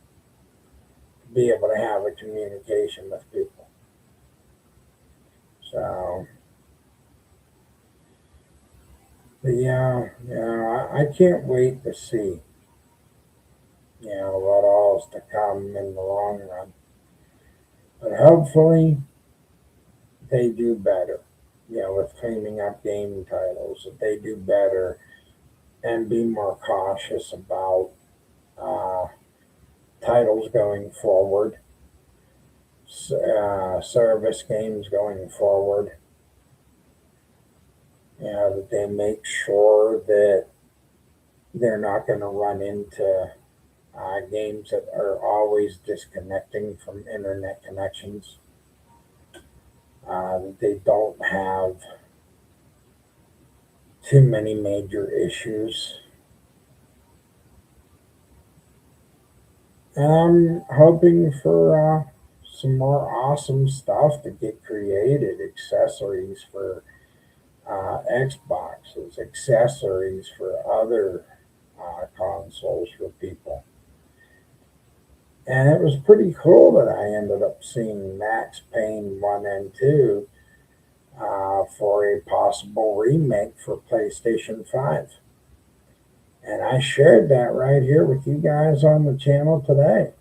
to be able to have a communication with people. So, but yeah, you know, I can't wait to see, you know, what all's to come in the long run. But hopefully they do better, you know, with cleaning up game titles, that they do better and be more cautious about uh, titles going forward, service games going forward. You know, that they make sure that they're not going to run into games that are always disconnecting from internet connections. That they don't have too many major issues. And I'm hoping for some more awesome stuff to get created, accessories for Xboxes, accessories for other consoles for people. And it was pretty cool that I ended up seeing Max Payne 1 and 2 for a possible remake for PlayStation 5. And I shared that right here with you guys on the channel today.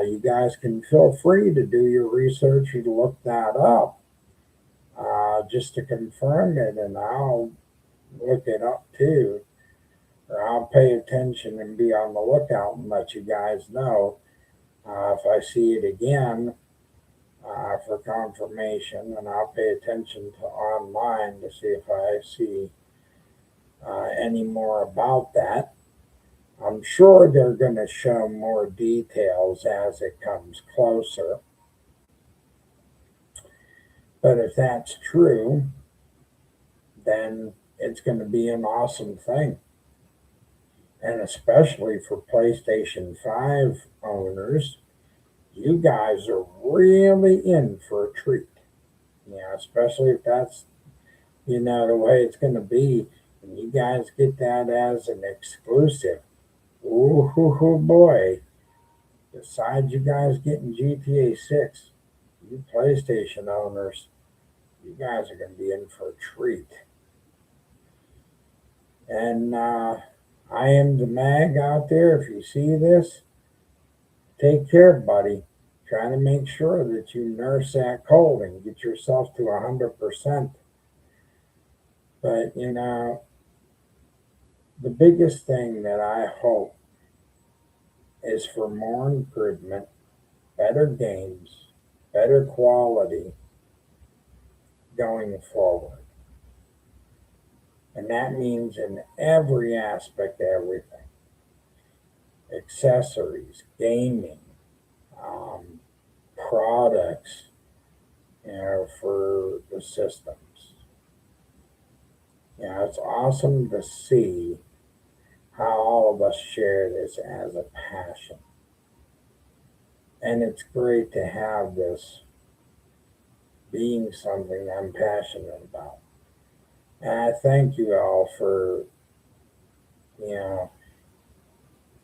You guys can feel free to do your research and look that up just to confirm it, and I'll look it up too, or I'll pay attention and be on the lookout and let you guys know if I see it again for confirmation, and I'll pay attention to online to see if I see any more about that. I'm sure they're going to show more details as it comes closer. But if that's true, then it's going to be an awesome thing. And especially for PlayStation 5 owners, you guys are really in for a treat. Yeah, especially if that's, the way it's going to be. And you guys get that as an exclusive. Ooh, boy. Besides you guys getting GTA 6, you PlayStation owners, you guys are going to be in for a treat. And I am the mag out there. If you see this, take care, buddy. Trying to make sure that you nurse that cold and get yourself to 100%. But, the biggest thing that I hope is for more improvement, better games, better quality going forward. And that means in every aspect, everything. Accessories, gaming, um, products, for the systems. It's awesome to see how all of us share this as a passion. And it's great to have this being something I'm passionate about. And I thank you all for, you know,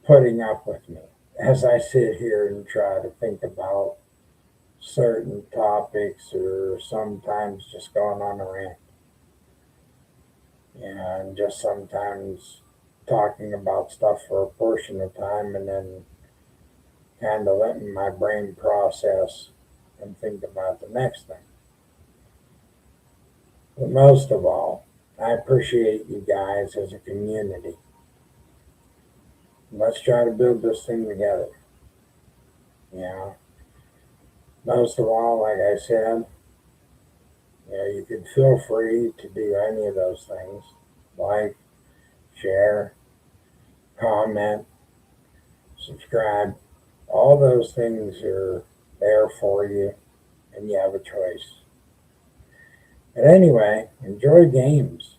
putting up with me as I sit here and try to think about certain topics or sometimes just going on a rant. And just sometimes talking about stuff for a portion of time and then kind of letting my brain process and think about the next thing. But most of all, I appreciate you guys as a community. Let's try to build this thing together. Most of all, like I said, you can feel free to do any of those things. Like, share, comment, subscribe. All those things are there for you, and you have a choice. But anyway, enjoy games.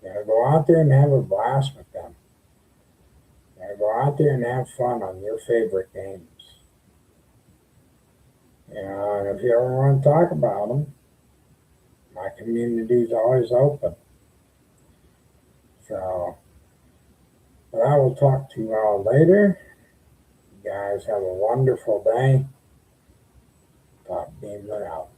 Go out there and have a blast with them. Go out there and have fun on your favorite games. And if you ever want to talk about them, my community is always open. So, but I will talk to you all later. You guys have a wonderful day. Top Gamer out.